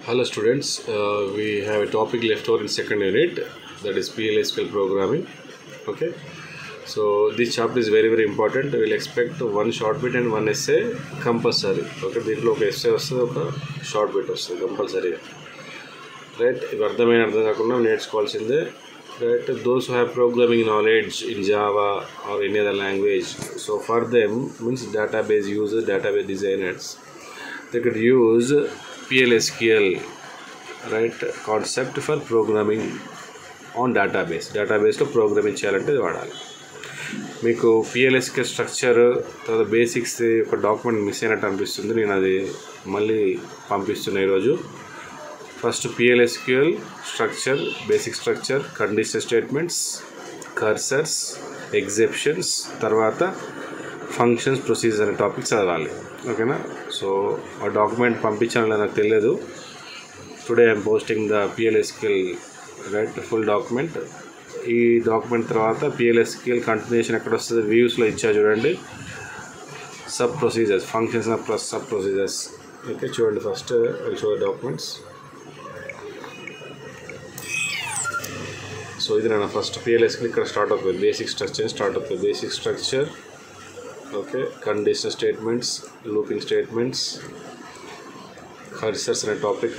Hello students, we have a topic left over in second unit, that is PLSQL programming. Okay, so this chapter is very important. We will expect one short bit and one essay compulsory. Okay, దీంట్లో ఒక essay వస్తుంది, ఒక short bit వస్తుంది compulsory. Right, ఇవి అర్థం కాకుండా నేర్చుకోవాల్సిందే. Right, those who have programming knowledge in Java or any other language, so for them means database users, database designers, they could use PLSQL, right, concept for programming on database లో programming చేయాలంటే ఇది వాడాలి. మీకు PLSQL structure తర్వాత basics ఒక document miss అయినట్టు అనిపిస్తుంది, నేను అది మళ్ళీ పంపిస్తున్నా ఈరోజు. First PLSQL structure, basic structure, condition statements, cursors, exceptions, తర్వాత ఫంక్షన్స్, ప్రొసీజర్స్ అనే టాపిక్ చదవాలి. ఓకేనా? సో ఆ డాక్యుమెంట్ పంపించాలని నాకు తెలియదు. Today I'm posting the PLSQL right full document. ఈ డాక్యుమెంట్ తర్వాత PLSQL కంటిన్యూషన్ ఎక్కడ వస్తుంది, వ్యూస్లో ఇచ్చా చూడండి, sub procedures, functions of sub procedures. Okay, చూడండి ఫస్ట్ షో డాక్యుమెంట్స్. సో ఇది నా ఫస్ట్ PLSQL ఇక్కడ స్టార్ట్ అవుతుంది, బేసిక్ స్ట్రక్చర్ స్టార్ట్ అవుతుంది. Basic structure, okay, condition statements, looping statements, cursors అనే టాపిక్,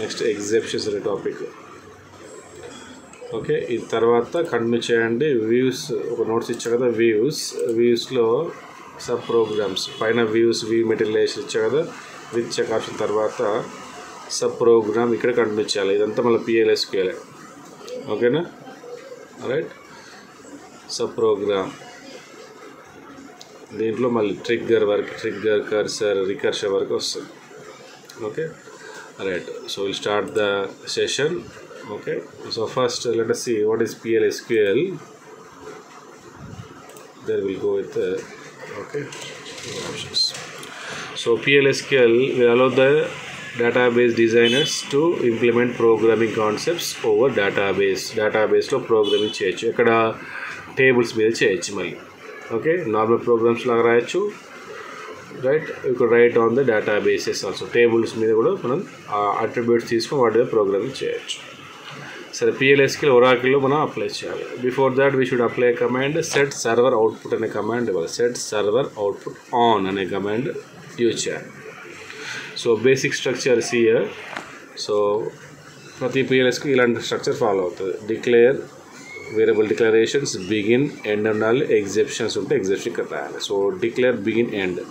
నెక్స్ట్ ఎగ్జెప్షన్స్ అనే టాపిక్. ఓకే, ఇది తర్వాత కంటిన్యూ చేయండి. వ్యూస్ ఒక నోట్స్ ఇచ్చా కదా, వ్యూస్లో సబ్ ప్రోగ్రామ్స్, పైన వ్యూస్ వ్యూ మెటీరియలైజేషన్ ఇచ్చా కదా, విత్ చెక్ ఆప్షన్ తర్వాత సబ్ ప్రోగ్రామ్ ఇక్కడ కంటిన్యూ చేయాలి. ఇదంతా మళ్ళీ PLSQL. ఓకేనా? రైట్, సబ్ ప్రోగ్రామ్, దీంట్లో మళ్ళీ trigger work, trigger, cursor, recursion వరకు వస్తుంది. Okay, right. So will start the session. Okay, so first let us see what is PLSQL. There we'll go with the options. So PLSQL will allow the database designers to implement programming concepts over డేటాబేస్లో programming చేయొచ్చు. ఇక్కడ tables మీద చేయొచ్చు మళ్ళీ. Okay, normal programmes లాగా రాయొచ్చు. Right, you could right on the databases also. Tables మీద కూడా మనం అట్రిబ్యూట్స్ తీసుకొని వాటి మీద ప్రోగ్రామింగ్ చేయొచ్చు. సరే, PLSQL ఒరాకిల్లో మనం అప్లై చేయాలి. Before that we should apply command set server output అనే కమాండ్ ఇవ్వాలి. సెట్ సర్వర్ అవుట్పుట్ ఆన్ అనే కమాండ్ యూజ్ చేయాలి. So basic structure here. So ప్రతి PLSQL ఇలాంటి స్ట్రక్చర్ ఫాలో అవుతుంది. Declare, variable declarations, begin, end ఉండాలి. ఎగ్జెప్షన్స్ ఉంటే ఎగ్జెప్షన్ ఇక్కడ రాయాలి. So declare, begin, end.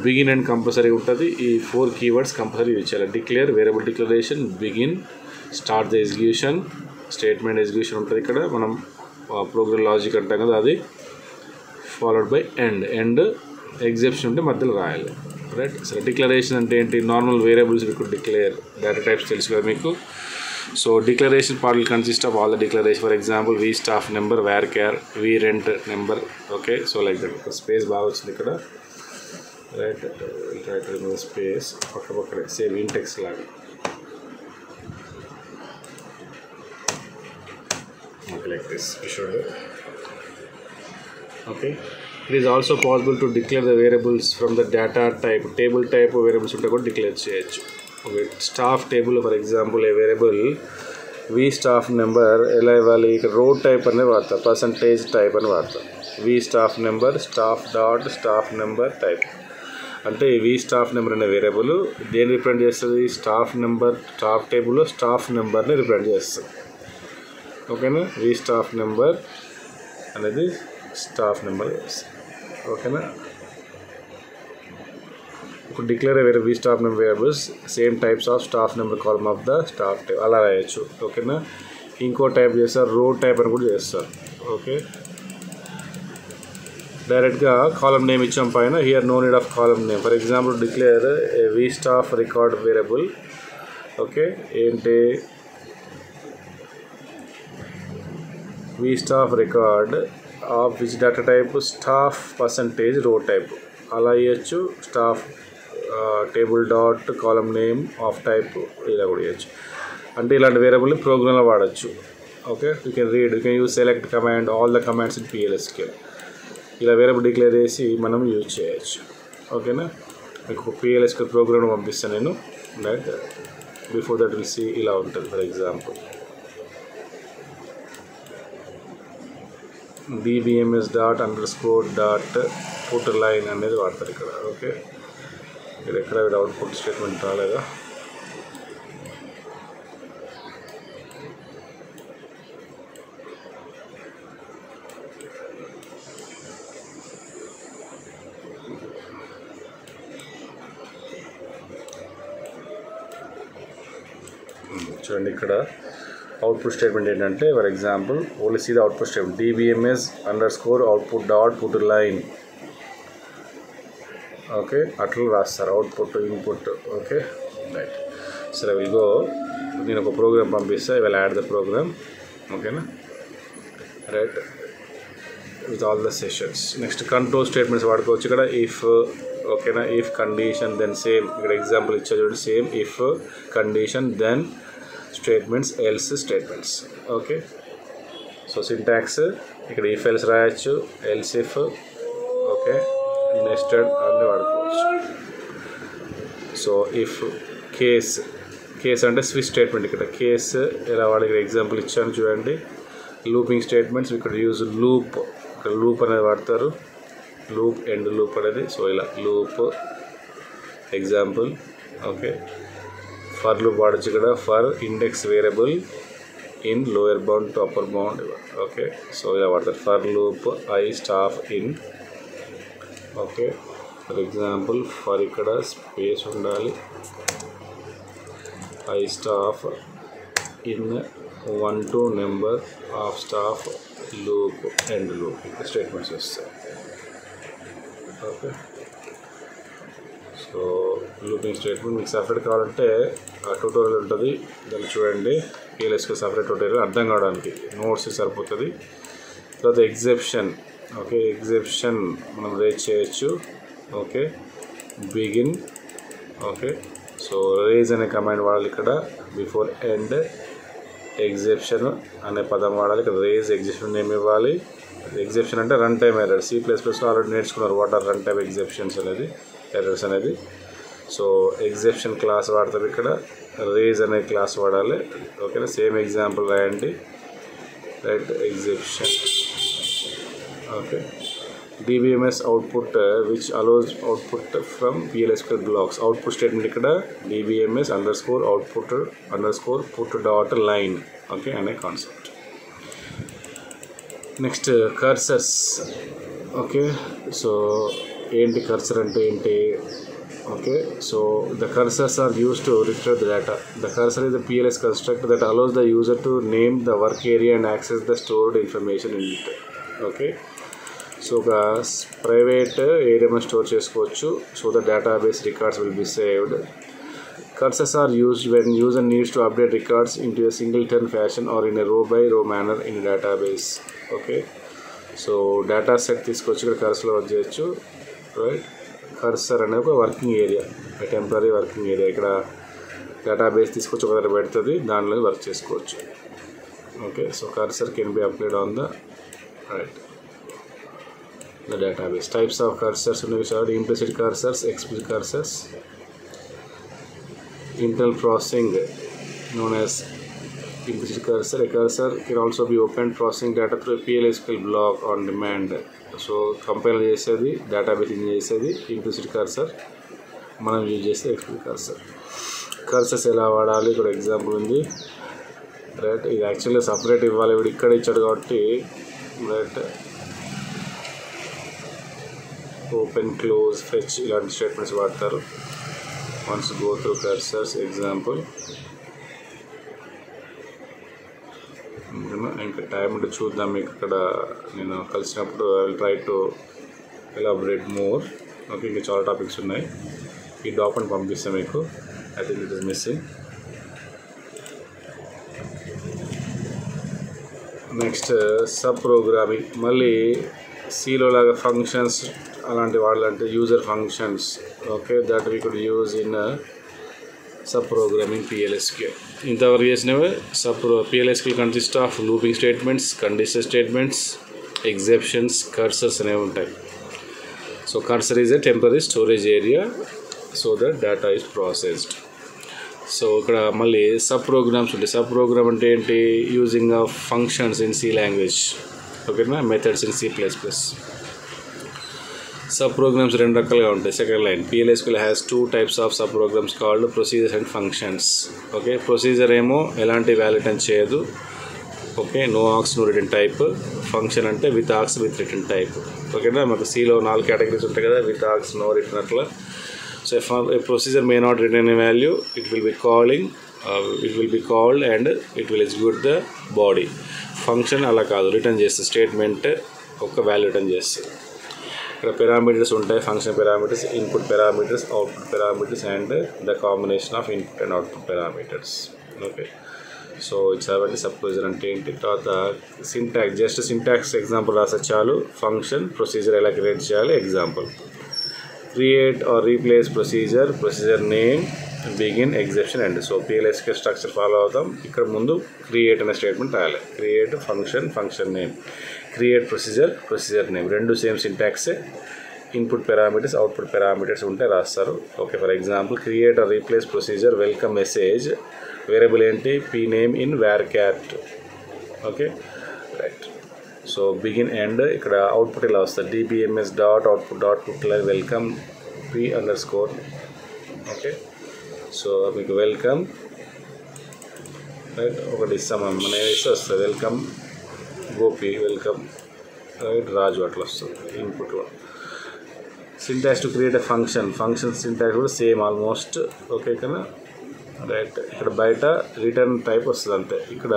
Begin and compulsory ఉంటుంది. ఈ 4 కీవర్డ్స్ కంపల్సరీ యూజ్ చేయాలి. Declare, variable declaration, begin, start the execution, statement execution ఉంటుంది ఇక్కడ, మనం ప్రోగ్రామ్ లాజిక్ అంటాం కదా అది, ఫాలోడ్ బై ఎండ్. ఎగ్జెప్షన్ ఉంటే మధ్యలో రాయాలి. రైట్. సరే, డిక్లరేషన్ అంటే ఏంటి? నార్మల్ వేరియబుల్స్ మీకు డిక్లేర్, డేటా టైప్స్ తెలుసు కదా మీకు. So declaration part will consist of all the declaration. For example, v staff number, varchar, v rent number. Okay, so like that. Space బాగా వచ్చింది ఇక్కడ. Right, try to remove space. పక్కనే same Intex లాగా. Okay, like this you should. Okay, it is also possible to declare the variables from the data type. Table type variables ఉంటే కూడా declare చేయొచ్చు. Okay, staff table for example a variable వి staff number ఎలా ఇవ్వాలి? ఇక్కడ రో type అనేది వాడతా, పర్సంటేజ్ టైప్ అని వాడతా. V staff number, staff dot staff number type. అంటే వి స్టాఫ్ నెంబర్ అనే వేరియబుల్ దేన్ని రిప్రజెంట్ చేస్తుంది? స్టాఫ్ నెంబర్, స్టాఫ్ టేబుల్లో స్టాఫ్ నెంబర్ని రిప్రజెంట్ చేస్తుంది. ఓకేనా? వి స్టాఫ్ నెంబర్ అనేది స్టాఫ్ నెంబర్. ఓకేనా? డిక్లేర్ వేరే V staff number variables same types of staff number column of the staff type అలా రాయొచ్చు. ఓకేనా? ఇంకో టైప్ చేస్తారు, రో టైప్ అని కూడా చేస్తారు. ఓకే, డైరెక్ట్గా కాలమ్ నేమ్ ఇచ్చాం పైన. Here no need of column name. For example declare a V staff record variable. Okay, ఏంటి? V staff record of which data type? Staff percentage row type అలా ఇవ్వచ్చు. Staff table dot column name of type ఇలా కూడా ఇవ్వచ్చు. అంటే ఇలాంటి వేరియబుల్ని ప్రోగ్రామ్లో వాడచ్చు. Okay, you can read, you can use select command, all the commands in PLSQL. ఇలా వేరియబుల్ డిక్లేర్ చేసి మనం యూజ్ చేయొచ్చు. ఓకేనా? మీకు PLSQL ప్రోగ్రామ్ పంపిస్తాను నేను. Right, before that will see ఇలా ఉంటుంది. ఫర్ ఎగ్జాంపుల్ dbms._.putline అనేది వాడతారు ఇక్కడ. ఓకే, ఇక్కడ ఎక్కడ అవుట్పుట్ స్టేట్మెంట్ రాలేదా? చూడండి, ఇక్కడ అవుట్పుట్ స్టేట్మెంట్ ఏంటంటే for example only see the output statement dbms_output.putline. Okay, అట్లా రాస్తారు అవుట్పుట్ ఇన్పుట్. Okay, right. సరే, విల్ గో. నేను ఒక ప్రోగ్రామ్ పంపిస్తా, I will add the program. ఓకేనా, right, with all the sessions. Next control statements వాడుకోవచ్చు ఇక్కడ. ఇఫ్, ఓకేనా, ఇఫ్ కండిషన్ దెన్ సేమ్. ఇక్కడ ఎగ్జాంపుల్ ఇచ్చా చూడండి, same if condition then statements, else statements. Okay, so syntax ఇక్కడ ఇఫ్ ఎల్స్ రాయొచ్చు, else if, okay, nested అన్నీ వాడుకోవచ్చు. సో ఇఫ్ కేస్ అంటే స్విచ్ స్టేట్మెంట్. ఇక్కడ కేస్ ఎలా వాడి ఇక్కడ ఎగ్జాంపుల్ ఇచ్చాను చూడండి. లూపింగ్ స్టేట్మెంట్స్ ఇక్కడ యూజ్ లూప్. ఇక్కడ లూప్ అనేది వాడతారు, లూప్ ఎండ్ లూప్ అనేది. సో ఇలా loop example. Okay, for loop వాడచ్చు ఇక్కడ. For index variable in lower bound to upper bound. Okay, so ఇలా వాడతారు. For loop I staff in. Okay, for example for ఇక్కడ స్పేస్ ఉండాలి. I staff in 1 to number of staff loop end loop statements వస్తాయి. Okay, so looping statement మీకు separate కావాలంటే tutorial ఉంటుంది, దాన్ని చూడండి. PLSQL సపరేట్ ట్యూటోరియల్ అర్థం కావడానికి నోట్స్ సరిపోతుంది. తర్వాత ఎగ్జెప్షన్. ఓకే, ఎగ్జెప్షన్ మనం రేజ్ చేయొచ్చు. Okay, begin. Okay, so raise అనే కమాండ్ వాడాలి ఇక్కడ. బిఫోర్ ఎండ్ ఎగ్జెప్షన్ అనే పదం వాడాలి ఇక్కడ. రేజ్ ఎగ్జెప్షన్ నేమ్ ఇవ్వాలి. ఎగ్జెప్షన్ అంటే రన్ టైమ్ ఎర్రర్. C++లో ఆల్రెడీ నేర్చుకున్నారు what are run time exceptions అనేది, ఎర్రర్స్ అనేది. సో ఎగ్జెప్షన్ క్లాస్ వాడతారు ఇక్కడ. రేజ్ అనే క్లాస్ వాడాలి. ఓకేనా, సేమ్ ఎగ్జాంపుల్ రాయండి. Right, exception. Okay, dbms output which allows output from PLSQL blocks. Output statement ఇక్కడ dbms_output_put.line. ఓకే, అనే concept. Next cursors. Okay, so ఏంటి కర్సర్ అంటే ఏంటి? Okay, so the cursors are used to retrieve the data. The cursor is a PLS construct that allows the user to name the work area and access the stored information in it. Okay, so ఒక private area store చేసుకోవచ్చు. So the database records will be saved. Cursors are used when user needs to update records into a singleton fashion or in a row by row manner in a database. Okay, so data set తీసుకొచ్చి ఇక్కడ కర్సర్లో work చేయొచ్చు. Right, cursor అనే ఒక working area, temporary working area. ఇక్కడ database తీసుకొచ్చి ఒక దగ్గర పెడుతుంది, దానిలో వర్క్ చేసుకోవచ్చు. Okay, so cursor can be applied on the right the database. Types of cursors are implicit cursors, explicit cursors. Internal processing known as implicit cursor. A cursor can also be opened processing data through a PLSQL block on demand. So compile చేసేది, database use చేసేది implicit cursor, మనం use చేస్తే explicit cursor. Cursors ఎలా వాడాలి ఇక్కడ example ఉంది. Right, ఇది యాక్చువల్గా సపరేట్ ఇవ్వాలి, ఇప్పుడు ఇక్కడ ఇచ్చాడు కాబట్టి. రైట్, ఓపెన్, క్లోజ్, ఫెచ్ ఇలాంటి స్టేట్మెంట్స్ వాడతారు. Once go through cursors example. ఇంకా టైం ఉంటే చూద్దాం, మీకు ఇక్కడ నేను కలిసినప్పుడు I will try to elaborate more. Okay, ఇంకా చాలా టాపిక్స్ ఉన్నాయి. ఈ డాక్యుమెంట్ పంపిస్తాను మీకు. I think it is missing. Next sub programming. మళ్ళీ సిలో లాగా ఫంక్షన్స్ అలాంటి వాడాలంటే user functions. Okay, that we could use in sub programming PLSQL. ఇంతవరకు చేసినవి PLSQL consist of looping statements, condition statements, exceptions, cursors అనేవి ఉంటాయి. So cursor is a temporary storage area so the data is processed. So ఇక్కడ మళ్ళీ sub programs ఉంటాయి. Sub program అంటే ఏంటి? Using of functions in C language, ఓకేనా, methods in C++. Sub programs రెండు రకాలుగా ఉంటాయి. Second line, PLSQL has 2 types of sub programs called procedures and functions. Okay, procedure ఏమో ఎలాంటి వాల్యూ రిటర్న్ చేయదు, ఓకే, నో ఆక్స్ నో రిటర్న్ టైప్. ఫంక్షన్ అంటే with aux with return type, ఓకేనా. మాకు సిలో 4 కేటగిరీస్ ఉంటాయి కదా, విత్ ఆక్స్, నో రిటర్న్, అట్లా. So if a procedure may not return a value, it will be called and it will execute the body. Function అలా కాదు, return చేస్తుంది statement, ఒక వాల్యూ రిటర్న్ చేస్తుంది. ఇక్కడ పారామీటర్స్ ఉంటాయి, function parameters, input parameters, output parameters and the combination of input and output parameters. Okay, so ఇచ్చాబట్టి sub procedure అంటే ఏంటి. తర్వాత సింటాక్స్, జస్ట్ సింటాక్స్ ఎగ్జాంపుల్ రాస్తే చాలు. ఫంక్షన్ ప్రొసీజర్ ఎలా క్రియేట్ చేయాలి example. Create or replace procedure, procedure name, begin, exception, end. So PLSQL structure follow అవుతాం. ఇక్కడ ముందు క్రియేట్ అనే స్టేట్మెంట్ రాయాలి. Create function, function name, create procedure, procedure name, రెండు సేమ్ సింటాక్సే. ఇన్పుట్ పారామీటర్స్, అవుట్పుట్ పారామీటర్స్ ఉంటే రాస్తారు. Okay, for example create or replace procedure, welcome message, variable ఏంటి, pname in varchar. Okay, right. So begin, end, ఇక్కడ output ఇలా వస్తుంది, dbms dot output dot put line welcome p_. Okay, so మీకు welcome, right, ఒకటి ఇస్తాం మన ఇస్తే వస్తుంది, welcome Gopi, welcome, right, Raju, అట్లా వస్తుంది ఇన్పుట్లో. Syntax to create a function, function syntax కూడా సేమ్ ఆల్మోస్ట్, ఓకే కదా, రైట్. ఇక్కడ బయట రిటర్న్ టైప్ వస్తుంది అంతే. ఇక్కడ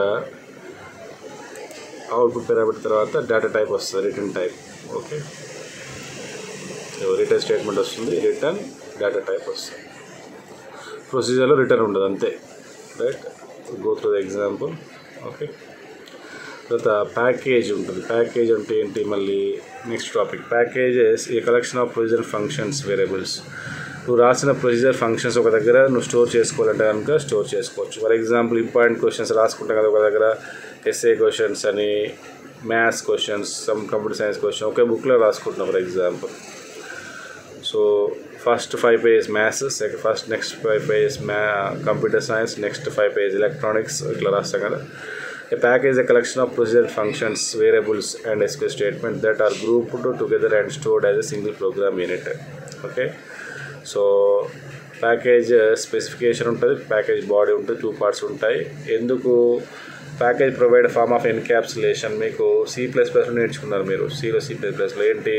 అవుట్పుట్ పారామీటర్ తర్వాత డేటా టైప్ వస్తుంది, return type. Okay, return statement వస్తుంది, రిటర్న్ డేటా టైప్ వస్తుంది. ప్రొసీజర్లో రిటర్న్ ఉండదు అంతే, right. Go through the example. Okay, తర్వాత ప్యాకేజ్ ఉంటుంది. ప్యాకేజ్ అంటే ఏంటి, మళ్ళీ next topic. Packages A collection of procedure functions variables. నువ్వు రాసిన ప్రొసీజర్ ఫంక్షన్స్ ఒక దగ్గర నువ్వు స్టోర్ చేసుకోవాలంటే కనుక స్టోర్ చేసుకోవచ్చు. ఫర్ ఎగ్జాంపుల్ ఇంపార్టెంట్ క్వశ్చన్స్ రాసుకుంటాం కదా ఒక దగ్గర, essay క్వశ్చన్స్ అని, maths questions, some computer science question ఒకే బుక్లో రాసుకుంటున్నాం for example. So first 5 pages maths, next 5 pages computer science, next 5 pages electronics, ఇట్లా రాస్తాం కదా. A package is a collection of procedure functions, variables and SQL statements that are grouped together and stored as a single program unit. Okay, so package specification ఉంటుంది, package body ఉంటుంది, 2 parts ఉంటాయి. ఎందుకు package provide form of encapsulation. మీకు C++లో నేర్చుకున్నారు మీరు, C++లో ఏంటి,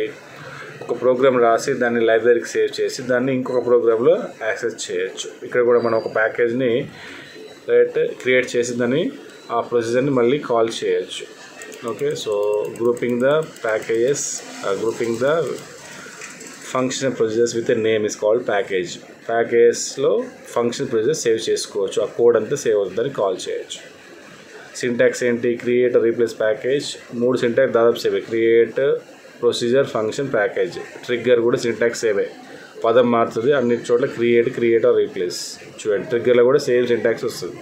ఒక ప్రోగ్రామ్ రాసి దాన్ని లైబ్రరీకి సేవ్ చేసి దాన్ని ఇంకొక ప్రోగ్రాంలో యాక్సెస్ చేయొచ్చు. ఇక్కడ కూడా మనం ఒక ప్యాకేజ్ని రైట్ క్రియేట్ చేసి దాన్ని ఆ ప్రొసీజర్ని మళ్ళీ కాల్ చేయొచ్చు. Okay, so grouping the packages, grouping the function procedures with a name is called package. ప్యాకేజ్లో ఫంక్షన్ ప్రొసీజర్ సేవ్ చేసుకోవచ్చు, ఆ కోడ్ అంతా సేవ్ అవుతుందని కాల్ చేయొచ్చు. సింటాక్స్ ఏంటి, క్రియేట్ రీప్లేస్ ప్యాకేజ్. 3 సింటాక్స్ దాదాపు సేవే, create, procedure, function, package. Trigger కూడా సింటాక్స్ సేవే, పదం మారుతుంది అన్ని చోట్ల, క్రియేట్ ఆర్ రీప్లేస్. చూడండి ట్రిగ్గర్లో కూడా సేమ్ సింటాక్స్ వస్తుంది.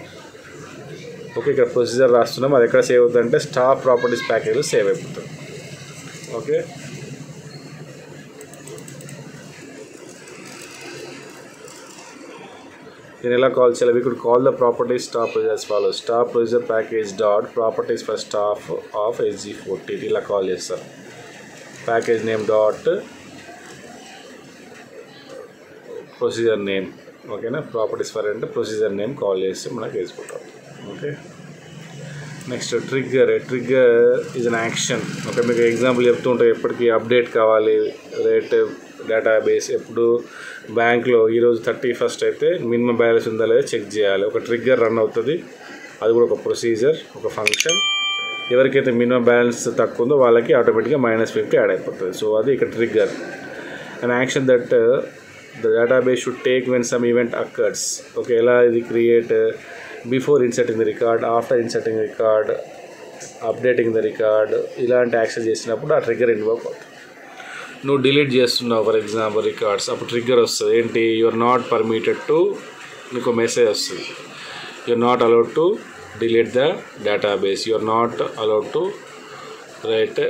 ఓకే, ఇక్కడ ప్రొసీజర్ రాస్తున్నాం, అది ఎక్కడ సేవ్ అవుతుంది అంటే స్టాఫ్ ప్రాపర్టీస్ ప్యాకేజ్లో సేవ్ అయిపోతుంది. ఓకే, దీన్ని ఎలా కాల్ చేయాలి, we could call the properties staff as follows. Staff procedure package dot properties for staff of SG14 ఇలా కాల్ చేస్తారు. Package name dot procedure name, ఓకేనా. ప్రాపర్టీస్ ఫర్ అంటే ప్రొసీజర్ నేమ్ కాల్ చేస్తే మనకు వేసుకుంటాం. Okay, next trigger. Trigger is an action. Okay, మీకు example చెప్తూ ఉంటాయి, ఎప్పటికీ అప్డేట్ కావాలి రేట్ డేటాబేస్. ఎప్పుడు బ్యాంక్లో ఈరోజు 31st అయితే మినిమం బ్యాలెన్స్ ఉందా లేదా చెక్ చేయాలి, ఒక ట్రిగ్గర్ రన్ అవుతుంది. అది కూడా ఒక ప్రొసీజర్, ఒక ఫంక్షన్. ఎవరికైతే మినిమం బ్యాలెన్స్ తక్కువ ఉందో వాళ్ళకి ఆటోమేటిక్గా -50 యాడ్ అయిపోతుంది. సో అది ఇక్కడ trigger. And action that the database should take when some event occurs. Okay, ఎలా ఇది create, before inserting the record, after inserting record, updating the record, ఇలాంటి యాక్షన్ చేసినప్పుడు ఆ ట్రిగ్గర్ ఇన్వాల్వ్ అవుతుంది. నువ్వు డిలీట్ చేస్తున్నావు ఫర్ ఎగ్జాంపుల్ రికార్డ్స్, అప్పుడు trigger వస్తుంది ఏంటి, you are not permitted to, నీకు మెసేజ్ వస్తుంది, you are not allowed to delete the database, you are not allowed to write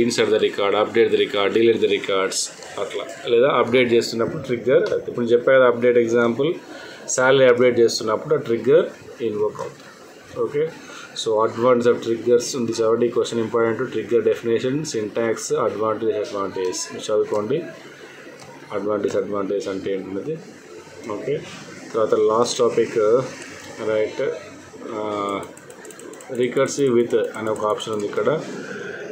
insert the record, update the record, delete the records అట్లా. లేదా update చేస్తున్నప్పుడు trigger, ఇప్పుడు చెప్పే కదా update example, salary update చేస్తున్నప్పుడు ఆ ట్రిగ్గర్ ఇన్వోక్ అవుతుంది. Okay, so advantage of triggers ఉంది కాబట్టి question important. Trigger definition, syntax, advantage disadvantage చదువుకోండి. అడ్వాంటేజ్ అంటే ఏంటన్నది. ఓకే, తర్వాత last topic right, recursive with అనే ఒక ఆప్షన్ ఉంది ఇక్కడ.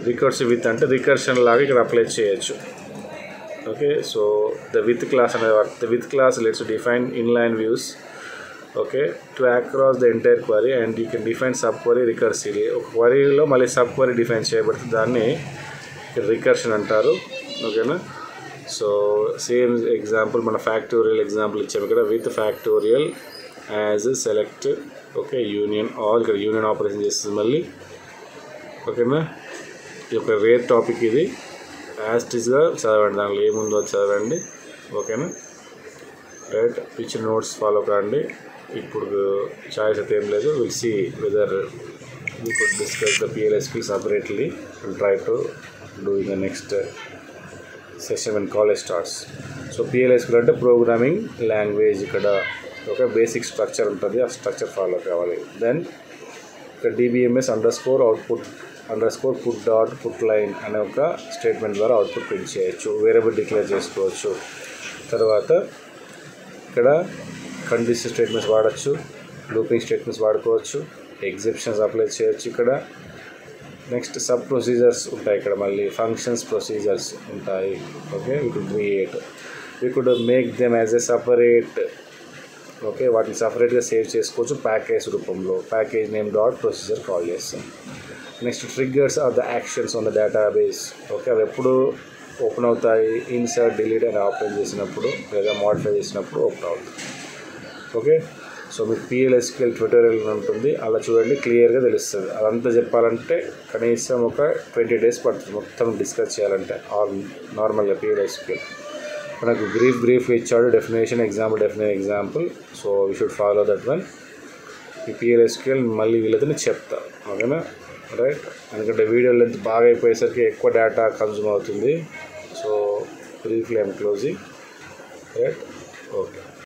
రికర్సివ్ విత్ అంటే రికర్షన్ లాగా ఇక్కడ అప్లై చేయొచ్చు. Okay, so the with class అనేది the with class let's define inline views okay to across the entire query and you can define sub query recursively. ఒక క్వరీలో మళ్ళీ సబ్ క్వరీ డిఫైన్ చేయబడుతుంది, దాన్ని రికర్షన్ అంటారు. ఓకేనా, సో సేమ్ ఎగ్జాంపుల్ మన factorial example ఇచ్చాము ఇక్కడ. With factorial as select okay union all, ఇక్కడ యూనియన్ ఆపరేషన్ చేస్తుంది మళ్ళీ. ఓకేనా, ఇది ఒక రేర్ టాపిక్, ఇది యాస్టిస్గా చదవండి, దాంట్లో ఏముందో చదవండి. ఓకేనా, రైట్, ఇచ్చిన నోట్స్ ఫాలో కాండి. ఇప్పుడు చాయిస్ అయితే ఏం లేదు. Will see whether we could discuss the PLSQL separately and try to do in the next session when college starts. So PLSQL అంటే ప్రోగ్రామింగ్ లాంగ్వేజ్. ఇక్కడ ఒక బేసిక్ స్ట్రక్చర్ ఉంటుంది, ఆ స్ట్రక్చర్ ఫాలో కావాలి. దెన్ ఇక్కడ DBMS _output put dot put line అనే ఒక statement ద్వారా అవుట్పుట్ ప్రింట్ చేయొచ్చు, వేరియబుల్ డిక్లేర్ చేసుకోవచ్చు. తర్వాత ఇక్కడ కండిషన్ స్టేట్మెంట్స్ వాడచ్చు, లూపింగ్ స్టేట్మెంట్స్ వాడుకోవచ్చు, ఎగ్జెప్షన్స్ అప్లై చేయొచ్చు ఇక్కడ. నెక్స్ట్ సబ్ ప్రొసీజర్స్ ఉంటాయి ఇక్కడ, మళ్ళీ ఫంక్షన్స్ ప్రొసీజర్స్ ఉంటాయి. Okay, we could make them as a separate. Okay, వాటిని సపరేట్గా సేవ్ చేసుకోవచ్చు ప్యాకేజ్ రూపంలో. Package name dot procedure call చేస్తాం. Next triggers are the actions on the database. Okay, అవి ఎప్పుడు ఓపెన్ అవుతాయి? ఇన్సర్ట్, డిలీట్ అని ఓపెన్ చేసినప్పుడు లేదా మోడిఫై చేసినప్పుడు ఓపెన్ అవుతుంది. ఓకే, సో మీకు PLSQL ట్యూటోరియల్ ఉంటుంది, అలా చూడండి, క్లియర్గా తెలుస్తుంది. అదంతా చెప్పాలంటే కనీసం ఒక 20 days పడుతుంది మొత్తం డిస్కస్ చేయాలంటే. నార్మల్గా PLSQL మనకు బ్రీఫ్గా ఇచ్చాడు, definition example. So we should follow that one. ఈ PLSQL మళ్ళీ వీళ్ళతో చెప్తా. ఓకేనా, రైట్, ఎందుకంటే వీడియో లెంత్ బాగా అయిపోయేసరికి ఎక్కువ డేటా కన్జ్యూమ్ అవుతుంది. So briefly I'm closing. Right, okay.